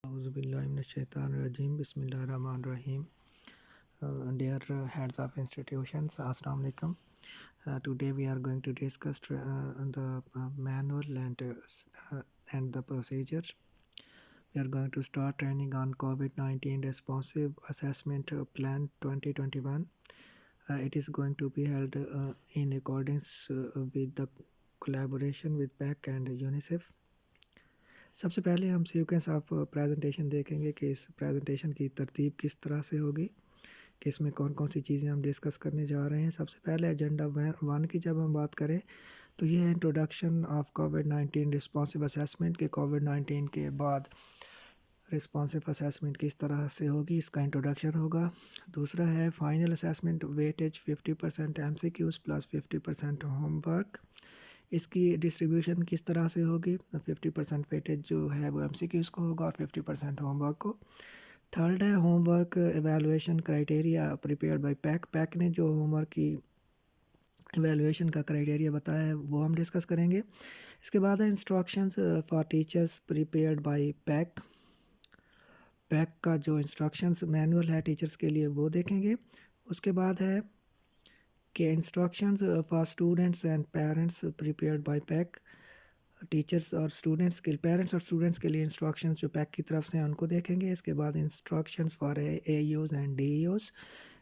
اعوذ باللہ من الشیطان الرجیم بسم اللہ الرحمن الرحیم. Dear heads of institutions, Assalamu alaikum. Today we are going to discuss the manual and the procedures. We are going to start training on COVID-19 responsive assessment plan 2021. It is going to be held in accordance with the collaboration with PAC and UNICEF. سب سے پہلے ہم sequence of presentation دیکھیں گے کہ اس presentation کی ترتیب کس طرح سے ہوگی، کہ اس میں کون کون سی چیزیں ہم ڈسکس کرنے جا رہے ہیں. سب سے پہلے ایجنڈا 1 کی جب ہم بات کریں تو یہ ہے introduction of COVID-19 responsive assessment کہ کووڈ-19 کے بعد رسپانسو اسیسمنٹ کس طرح سے ہوگی، اس کا انٹروڈکشن ہوگا. دوسرا ہے final assessment weightage 50% MCQs plus 50% home work. اس کی ڈسٹریبیوشن کس طرح سے ہوگی، 50% ویٹیج جو ہے وہ MCQs کو ہوگا اور 50% ہوم ورک کو. تھرڈ ہے home work evaluation criteria prepared by PEC نے جو ہوم ورک کی ایویلویشن کا کرائٹیریا بتایا ہے وہ ہم ڈسکس کریں گے. اس کے بعد ہے instructions for teachers prepared by PEC کا جو انسٹرکشنز مینول ہے ٹیچرز کے لیے وہ دیکھیں گے. اس کے بعد ہے کہ instructions for students and parents prepared by PEC teachers اور اسٹوڈنٹس کے پیرنٹس اور اسٹوڈنٹس کے لیے انسٹرکشنز جو پیک کی طرف سے ہیں ان کو دیکھیں گے. اس کے بعد instructions for AEOs and DEOs.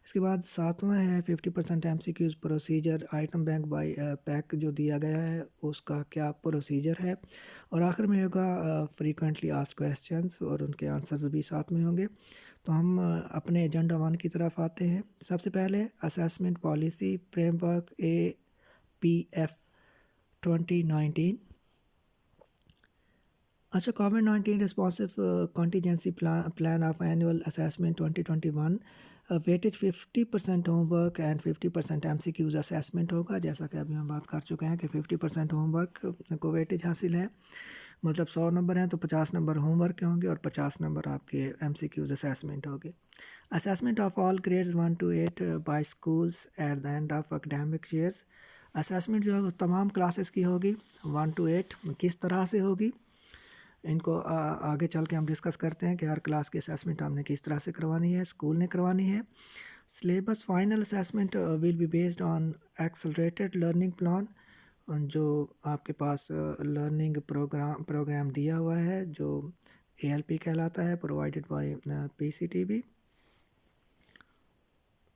اس کے بعد 7واں ہے 50% MCQs procedure item bank by PEC جو دیا گیا ہے اس کا کیا پروسیجر ہے. اور آخر میں ہوگا فریکوینٹلی آسکڈ کویسچنز اور ان کے آنسرز بھی ساتھ میں ہوں گے. تو ہم اپنے ایجنڈا 1 کی طرف آتے ہیں. سب سے پہلے assessment policy frame work APF 2019. اچھا، COVID-19 responsive contingency plan of annual assessment 2021 weightage 50% home work and 50% MCQs assessment ہوگا. جیسا کہ ابھی ہم بات کر چکے ہیں کہ 50% ہوم ورک کو ویٹیج حاصل ہے، مطلب 100 نمبر ہیں تو 50 نمبر ہوم ورک کے ہوں گے اور 50 نمبر آپ کے MCQs اسیسمنٹ ہوگے. Assessment of all grades 1 to 8 by schools at the end of academic years. Assessment جو ہے وہ تمام کلاسز کی ہوگی 1 to 8. کس طرح سے ہوگی ان کو آگے چل کے ہم ڈسکس کرتے ہیں کہ ہر کلاس کی اسیسمنٹ ہم نے کس طرح سے کروانی ہے، اسکول نے کروانی ہے. Syllabus final assessment will be based on accelerated learning plan جو آپ کے پاس لرننگ پروگرام دیا ہوا ہے جو ALP کہلاتا ہے، provided by PCTB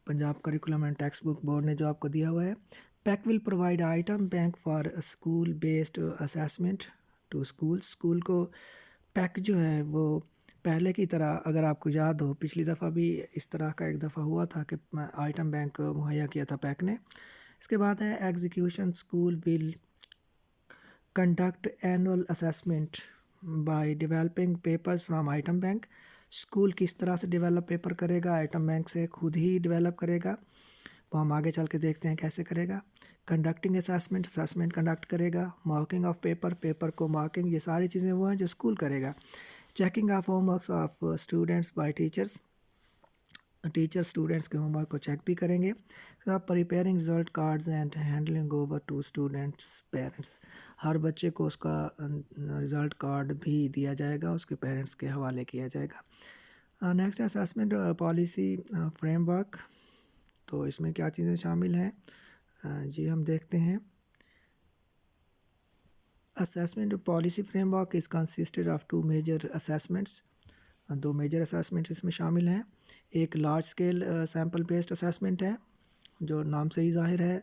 Punjab curriculum and text book board نے جو آپ کو دیا ہوا ہے. PEC will provide item bank for school based assessment to school کو پیک جو ہے وہ پہلے کی طرح، اگر آپ کو یاد ہو پچھلی دفعہ بھی اس طرح کا ایک دفعہ ہوا تھا کہ آئٹم بینک مہیا کیا تھا پیک نے. اس کے بعد ہے execution school will conduct annual assessment by developing papers from item bank. School کس طرح سے ڈیولپ پیپر کرے گا، آئٹم بینک سے خود ہی ڈیولپ کرے گا، وہ ہم آگے چل کے دیکھتے ہیں کیسے کرے گا. کنڈکٹنگ اسیسمنٹ کنڈکٹ کرے گا. مارکنگ آف پیپر کو مارکنگ، یہ ساری چیزیں وہ ہیں جو اسکول کرے گا. Checking of homeworks of students by teacher students کے ہوم ورک کو چیک بھی کریں گے. Preparing result cards and handing over to students parents. ہر بچے کو اس کا رزلٹ کارڈ بھی دیا جائے گا، اس کے پیرنٹس کے حوالے کیا جائے گا. Next assessment policy framework. تو اس میں کیا چیزیں شامل ہیں جی ہم دیکھتے ہیں. Assessment policy framework is consisted of 2 major assessments. 2 major assessment اس میں شامل ہیں. ایک large scale sample based assessment ہے جو نام سے ہی ظاہر ہے.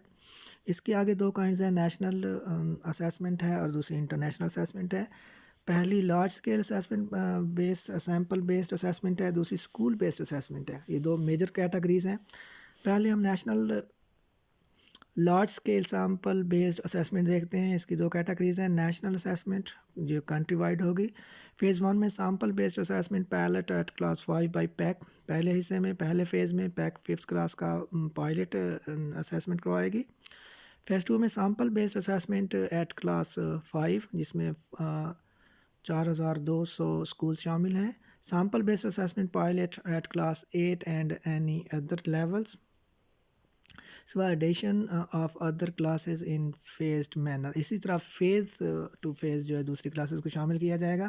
اس کے آگے 2 کائنڈز ہیں، نیشنل اسیسمنٹ ہے اور دوسری انٹرنیشنل اسیسمنٹ ہے. پہلی large scale assessment sample based assessment ہے، دوسری اسکول بیسڈ اسیسمنٹ ہے. یہ 2 میجر کیٹیگریز ہیں. پہلے ہم national large scale sample based assessment دیکھتے ہیں. اس کی 2 کیٹیگریز ہیں. نیشنل اسیسمنٹ جو کنٹری وائڈ ہوگی. فیز 1 میں sample based assessment pilot at class 5 by PEC. پہلے حصے میں پہلے فیز میں پیک 5th کلاس کا پائلٹ اسیسمنٹ کروائے گی. فیز 2 میں sample based assessment at class 5 جس میں 4200 اسکول شامل ہیں. Sample based assessment pilot at class 8 and any other levels. Addition of other classes in phased manner. اسی طرح فیز ٹو فیز جو ہے دوسری کلاسز کو شامل کیا جائے گا.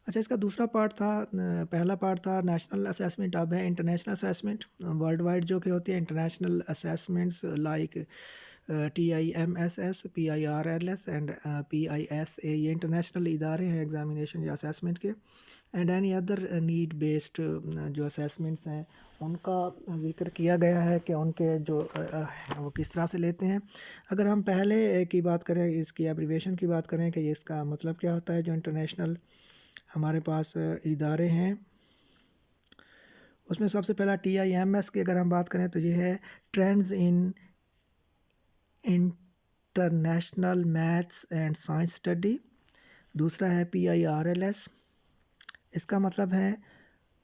अच्छा, इसका दूसरा पार्ट था, पहला पार्ट था नेशनल असेसमेंट, अब है इंटरनेशनल असेसमेंट। वर्ल्ड वाइड जो कि होती है international assessments like TIMSS, PIRLS and PISA, ये इंटरनेशनल इदारे हैं एग्जामिनेशन या असेसमेंट के। And any other need based जो असेसमेंट्स हैं उनका ज़िक्र किया गया है कि उनके जो वो किस तरह से लेते हैं। अगर हम पहले की बात करें, इसकी एब्रीवेशन की बात करें कि इसका मतलब क्या होता है, जो इंटरनेशनल हमारे पास इदारे हैं उसमें सबसे पहला TIMS की अगर हम बात करें तो ये है trends in international maths and science study. दूसरा है PIRLS, इसका मतलब है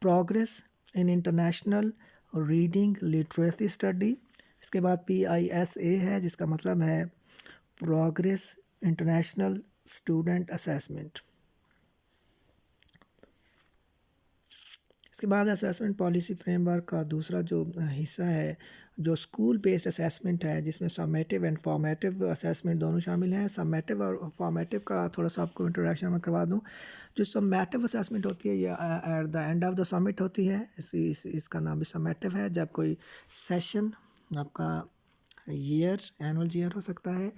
progress in international reading literacy study. इसके बाद PISA है जिसका मतलब है प्रोग्रेस इंटरनेशनल स्टूडेंट असेसमेंट। इसके बाद असेसमेंट पॉलिसी फ्रेमवर्क का दूसरा जो हिस्सा है जो स्कूल बेस्ड असेसमेंट है, जिसमें समेटिव एंड फॉर्मेटिव असेसमेंट दोनों शामिल हैं। समेटिव और फॉर्मेटिव का थोड़ा सा आपको इंट्रोडक्शन में करवा दूं। जो समेटिव असेसमेंट होती है ये at the end of the summit होती है। इसका नाम भी समेटिव है। जब कोई सेशन आपका एनुअल ईयर हो सकता है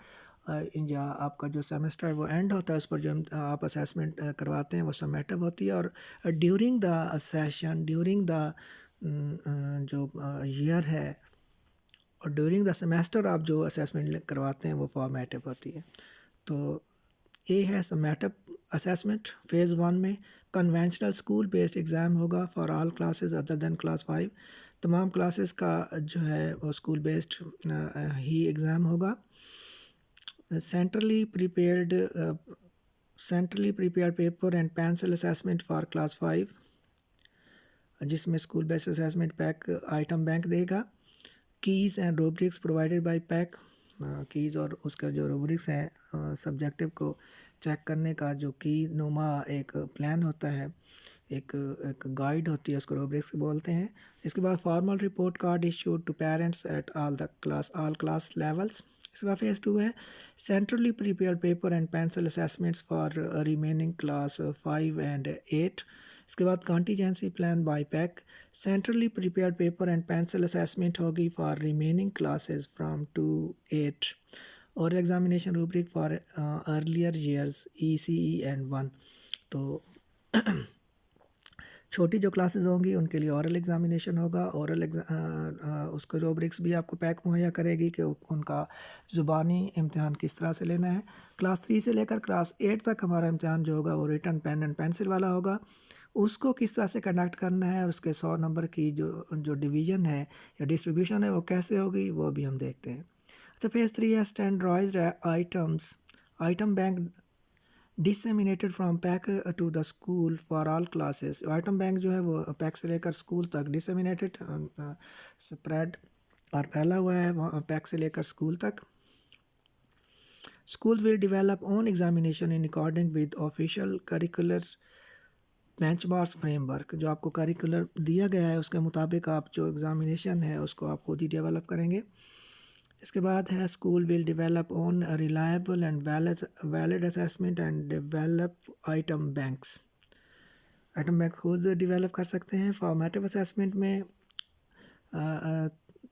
या आपका जो सेमेस्टर है वो एंड होता है, उस पर जो आप असेसमेंट करवाते हैं वो समेटिव होती है। और during the session, during the जो ईयर है और ड्यूरिंग द सेमेस्टर आप जो असेसमेंट करवाते हैं वो फॉर्मेटिव होती है। तो ये है समेटिव असेसमेंट। फेज़ 1 में कन्वेंशनल स्कूल बेस्ड एग्ज़ाम होगा for all classes other than class 5। तमाम क्लासेस का जो है वो स्कूल बेस्ड ही एग्ज़ाम होगा। Centrally prepared paper and pencil assessment for class 5, जिसमें school based assessment PEC item bank देगा। Keys and rubrics provided by PEC, keys और उसका जो रूब्रिक्स हैं सब्जेक्टिव को चेक करने का जो की नुमा एक प्लान होता है, एक गाइड होती है, उसको रूब्रिक्स बोलते हैं। इसके बाद formal report card issued to parents at all class levels. इसके बाद फेज़ 2 है centrally prepared paper and pencil assessments for remaining class 5 and 8। इसके बाद contingency plan by PEC, centrally prepared paper and pencil assessment होगी for remaining classes from 2 8 और examination rubric for earlier years ECE and 1। तो छोटी जो classes होंगी उनके लिए ओरल एग्जामिनेशन होगा। उसको रूब्रिक्स भी आपको पैक मुहैया करेगी कि उनका ज़ुबानी इम्तिहान किस तरह से लेना है। क्लास 3 से लेकर क्लास 8 तक हमारा इम्तिहान जो होगा वो रिटन पेन एंड पेंसिल वाला होगा। उसको किस तरह से कंडक्ट करना है और उसके 100 नंबर की जो डिवीज़न है या डिस्ट्रीब्यूशन है वो कैसे होगी वो भी हम देखते हैं। अच्छा, फेज़ 3 है standardised item bank disseminated from PEC to the school for all classes. Item bank जो है वो पैक से लेकर स्कूल तक डिसमिनेटेड स्प्रेड और फैला हुआ है पैक से लेकर स्कूल तक। School will develop own examination in according with official curricular benchmarks framework. जो आपको करिकुलर दिया गया है उसके मुताबिक आप जो एग्ज़ामिनेशन है उसको आप खुद ही डेवलप करेंगे। इसके बाद है school will develop on reliable and valid assessment and develop item banks. Item bank खुद डेवलप कर सकते हैं। फॉर्मेटिव असेसमेंट में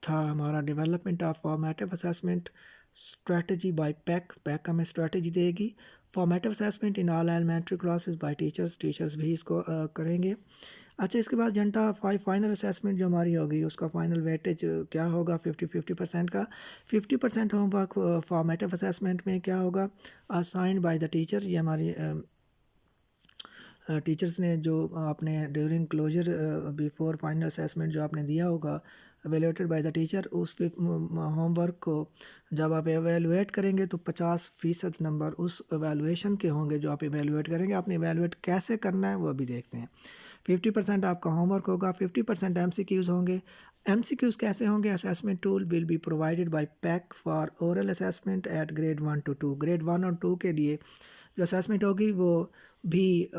था हमारा development of formative assessment strategy by PEC हमें स्ट्रेटजी देगी। Formative assessment in all elementary classes by teachers भी इसको करेंगे। अच्छा, इसके बाद जनता फाइनल असेसमेंट जो हमारी होगी उसका फाइनल वेटेज क्या होगा 50% का। 50% होमवर्क फॉर्मेटिव असेसमेंट में क्या होगा असाइंड बाय द टीचर। ये हमारी टीचर्स ने जो आपने during closure before final assessment जो आपने दिया होगा एवेल्यूएटेड बाय द टीचर, उस होमवर्क को जब आप एवेलुएट करेंगे तो 50% नंबर उस एवेलुएशन के होंगे जो आप एवेलुएट करेंगे। आपने एवेलुएट कैसे करना है वो अभी देखते हैं। 50% आपका होमवर्क होगा, 50% MCQs होंगे। MCQs कैसे होंगे? Assessment tool will be provided by PEC for oral assessment at grade 1 to 2। Grade 1 और 2 के लिए जो असेसमेंट होगी वो भी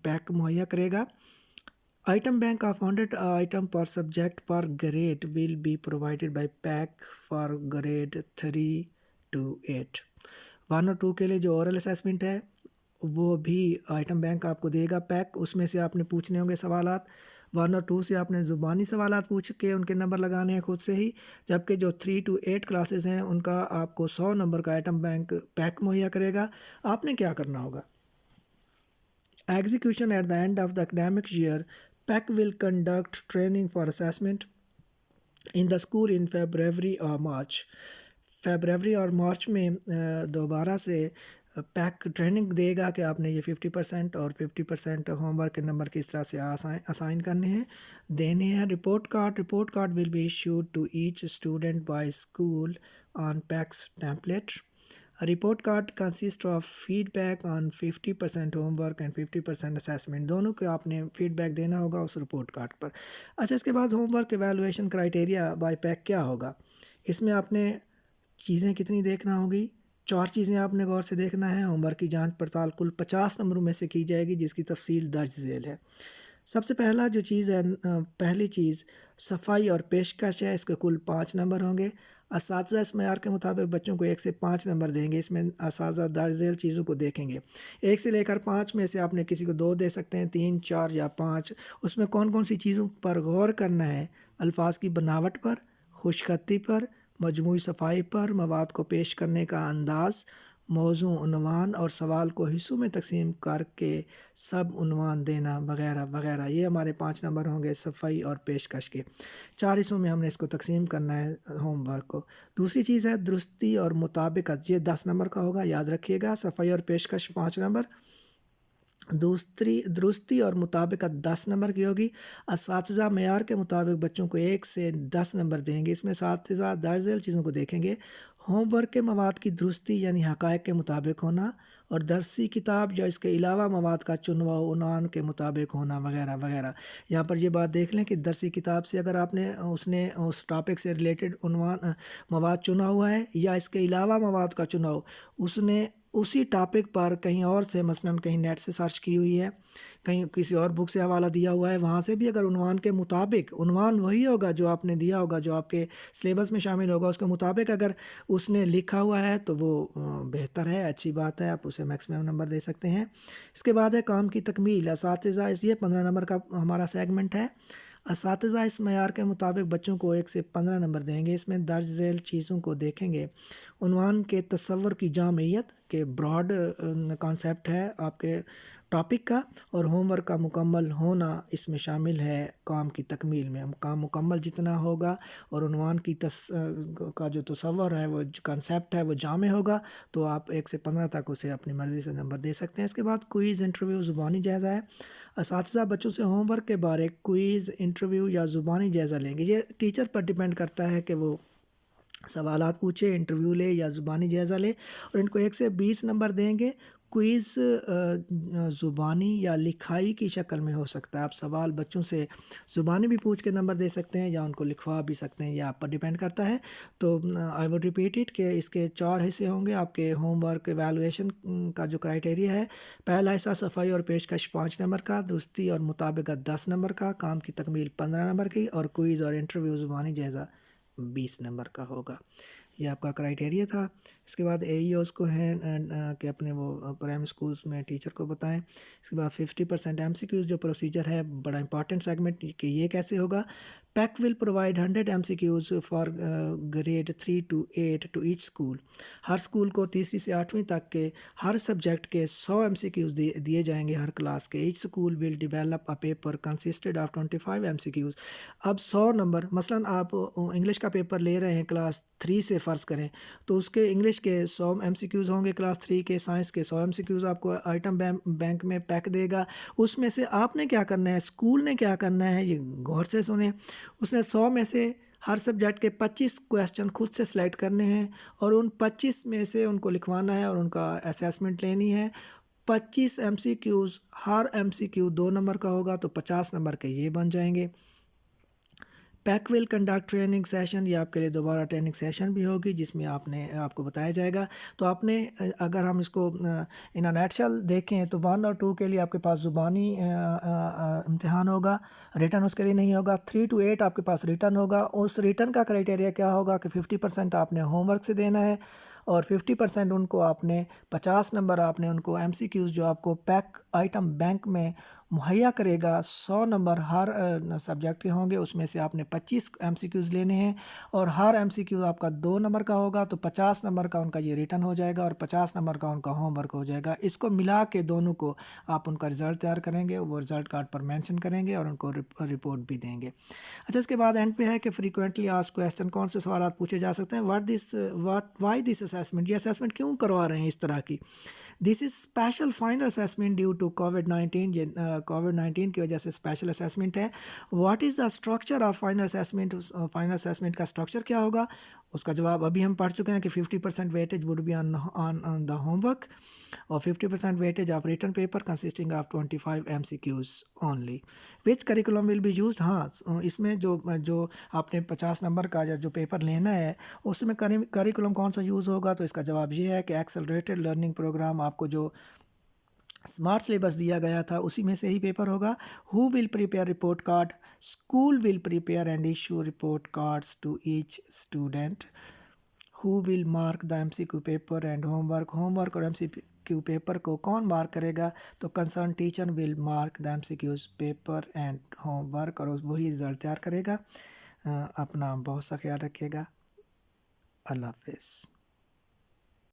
पैक मुहैया करेगा। आइटम बैंक ऑफ 100 आइटम पर सब्जेक्ट पर grade will be provided by PEC for grade 3 to 8। 1 और 2 के लिए जो ओरल असेसमेंट है वो भी आइटम बैंक आपको देगा पैक। उसमें से आपने पूछने होंगे सवालात। 1 और 2 से आपने ज़ुबानी सवालात पूछ के उनके नंबर लगाने हैं खुद से ही, जबकि जो 3 to 8 क्लासेस हैं उनका आपको 100 नंबर का आइटम बैंक पैक मुहैया करेगा। आपने क्या करना होगा, execution at the end of the academic year, PEC will conduct training for assessment in the school in February or March. February और मार्च में दोबारा से पैक ट्रेनिंग देगा कि आपने ये 50% और 50% होमवर्क के नंबर किस तरह से असाइन करने हैं, देने हैं। Report card will be issued to each student by school on PEC's template. A report card consists of feedback on 50% homework and 50% assessment। दोनों को आपने फीडबैक देना होगा उस रिपोर्ट कार्ड पर। अच्छा, इसके बाद homework evaluation criteria bye pack क्या होगा, इसमें आपने चीज़ें कितनी देखना होगी, 4 चीज़ें आपने गौर से देखना है। होमवर्क की जांच पड़ताल कुल 50 नंबरों में से की जाएगी, जिसकी तफसील दर्ज झेल है। सबसे पहला जो चीज़ है, पहली चीज़ सफाई और पेशकश है, इसके कुल 5 नंबर होंगे। असातिज़ा इस मयार के मुताबिक बच्चों को 1 से 5 नंबर देंगे। इसमें असातिज़ा दर्ज झेल चीज़ों को देखेंगे। 1 से लेकर 5 में से आपने किसी को 2 दे सकते हैं, 3, 4 या 5। उसमें कौन कौन सी चीज़ों पर गौर करना है, अल्फाज की बनावट पर, खुशखती पर, मजमूई सफाई पर, मवाद को पेश करने का अंदाज़, मौजू, उन्वान और सवाल को हिस्सों में तकसीम करके सब उन्वान देना वगैरह वगैरह। ये हमारे 5 नंबर होंगे सफाई और पेशकश के। 4 हिस्सों में हमने इसको तकसीम करना है होमवर्क को। दूसरी चीज़ है दुरुस्ती और मुताबिकत, ये 10 नंबर का होगा, याद रखिएगा। सफाई और पेशकश 5 नंबर, दूसरी दुरुस्ती और मुताबिकत 10 नंबर की होगी। असातिज़ा मेयार के मुताबिक बच्चों को 1 से 10 नंबर देंगे। इसमें असातिज़ा दर्ज झेल चीज़ों को देखेंगे। होमवर्क के मवाद की दुरुस्ती यानी हक़ाइक़ के मुताबिक होना, और दरसी किताब या इसके अलावा मवाद का चुनाव उन्वान के मुताबिक होना वगैरह वगैरह। यहाँ पर ये बात देख लें कि दरसी किताब से अगर आपने उसने उस टॉपिक से रिलेटेड उन्वान मवाद चुना हुआ है, या इसके अलावा मवाद का चुनाव उसने उसी टॉपिक पर कहीं और से, मसलन कहीं नेट से सर्च की हुई है, कहीं किसी और बुक से हवाला दिया हुआ है, वहाँ से भी अगर उन्वान के मुताबिक, उन्वान वही होगा जो आपने दिया होगा, जो आपके सिलेबस में शामिल होगा, उसके मुताबिक अगर उसने लिखा हुआ है तो वो बेहतर है, अच्छी बात है, आप उसे मैक्सिमम नंबर दे सकते हैं। इसके बाद है काम की तकमील। असातिज़ा, इसलिए 15 नंबर का हमारा सेगमेंट है। असातिज़ा इस मयार के मुताबिक बच्चों को 1 से 15 नंबर देंगे। इसमें दर्ज झेल चीज़ों को देखेंगे। उन्वान के तसव्वुर की जामियत के ब्रॉड कॉन्सेप्ट है आपके टॉपिक का, और होमवर्क का मुकम्मल होना इसमें शामिल है काम की तकमील में। काम मुकम्मल जितना होगा और उन्वान की का जो तसव्वुर है, वो जो कॉन्सेप्ट है, वो जामे होगा, तो आप 1 से 15 तक उसे अपनी मर्ज़ी से नंबर दे सकते हैं। इसके बाद क्विज़, इंटरव्यू, ज़ुबानी जायज़ा है। असातिज़ा बच्चों से होमवर्क के बारे क्विज़, इंटरव्यू या ज़ुबानी जायज़ा लेंगे। ये टीचर पर डिपेंड करता है कि वो सवालात पूछे, इंटरव्यू ले या ज़ुबानी जायज़ा ले, और इनको 1 से 20 नंबर देंगे। क्विज़ ज़ुबानी या लिखाई की शक्ल में हो सकता है। आप सवाल बच्चों से ज़ुबानी भी पूछ के नंबर दे सकते हैं, या उनको लिखवा भी सकते हैं, यह आप पर डिपेंड करता है। तो आई वुड रिपीट इट कि इसके 4 हिस्से होंगे आपके होमवर्क एवेलुएशन का जो क्राइटेरिया है। पहला हिस्सा सफाई और पेशकश 5 नंबर का, दुरुस्ती और मुताबिकत 10 नंबर का, काम की तकमील 15 नंबर की, और क्विज़ और इंटरव्यू ज़ुबानी जायज़ा 20 नंबर का होगा। ये आपका क्राइटेरिया था। इसके बाद AEOs को है कि अपने वो प्राइमरी स्कूल्स में टीचर को बताएं। इसके बाद 50% MCQs जो प्रोसीजर है, बड़ा इंपॉर्टेंट सेगमेंट कि ये कैसे होगा। PEC will provide 100 MCQs for grade 3 to 8 to each school. हर स्कूल को तीसरी से 8वीं तक के हर सब्जेक्ट के 100 MCQs दिए जाएंगे हर क्लास के। Each school will develop a paper consisted of 25 MCQs। अब 100 नंबर, मसलन आप इंग्लिश का पेपर ले रहे हैं क्लास 3 से फ़र्ज़ करें, तो उसके इंग्लिश के 100 MCQs होंगे क्लास 3 के, साइंस के 100 MCQs आपको आइटम बैंक में पैक देगा। उसमें से आपने क्या करना है, स्कूल ने क्या करना है, ये गौर से सुने। उसने 100 में से हर सब्जेक्ट के 25 क्वेश्चन खुद से सिलेक्ट करने हैं, और उन 25 में से उनको लिखवाना है और उनका असेसमेंट लेनी है। 25 MCQs, हर MCQ 2 नंबर का होगा, तो 50 नंबर के ये बन जाएंगे। Pack will conduct training session, ये आपके लिए दोबारा ट्रेनिंग सेशन भी होगी, जिसमें आपको बताया जाएगा। तो आपने अगर हम इसको इन अ नटशेल देखें तो 1 और 2 के लिए आपके पास ज़ुबानी इम्तिहान होगा, रिटन उसके लिए नहीं होगा। 3 to 8 आपके पास रिटन होगा। उस रिटन का क्राइटेरिया क्या होगा कि 50% आपने होमवर्क से देना है, اور 50% ان کو آپ نے 50 نمبر آپ نے ان کو MCQs جو آپ کو پیک آئٹم بینک میں مہیا کرے گا 100 نمبر ہر سبجیکٹ کے ہوں گے، اس میں سے آپ نے 25 MCQs لینے ہیں اور ہر MCQ آپ کا 2 نمبر کا ہوگا، تو 50 نمبر کا ان کا یہ ریٹن ہو جائے گا اور 50 نمبر کا ان کا ہوم ورک ہو جائے گا۔ اس کو ملا کے دونوں کو آپ ان کا رزلٹ تیار کریں گے، وہ رزلٹ کارڈ پر مینشن کریں گے اور ان کو رپورٹ بھی دیں گے۔ اچھا، اس کے بعد اینڈ پہ ہے کہ فریکوینٹلی آسک کویسچن، کون سے سوالات پوچھے جا سکتے ہیں، وائی دس اسیسمنٹ، یہ اسیسمنٹ کیوں کروا رہے ہیں اس طرح کی۔ This is special final assessment due to کووڈ-19 کی وجہ سے اسپیشل اسیسمنٹ ہے۔ What is the structure of final assessment, final assessment کا اسٹرکچر کیا ہوگا؟ اس کا جواب ابھی ہم پڑھ چکے ہیں کہ 50% weightage would be on the home work اور 50% weightage of written paper consisting of 25 MCQs only. Which curriculum will be used, ہاں اس میں جو آپ نے 50 نمبر کا جو پیپر لینا ہے اس میں کریکولم کون سا یوز ہوگا؟ تو اس کا جواب یہ ہے کہ ایکسلریٹڈ لرننگ پروگرام، آپ کو جو اسمارٹ سلیبس دیا گیا تھا اسی میں سے ہی پیپر ہوگا۔ Who will prepare report card? School will prepare and issue report cards to each student. Who will mark the MCQ paper and home work اور MCQ پیپر کو کون مارک کرے گا؟ تو concern teacher will mark the MCQs paper and home work اور وہی result تیار کرے گا۔ اپنا بہت سا خیال رکھیے گا، اللہ حافظ۔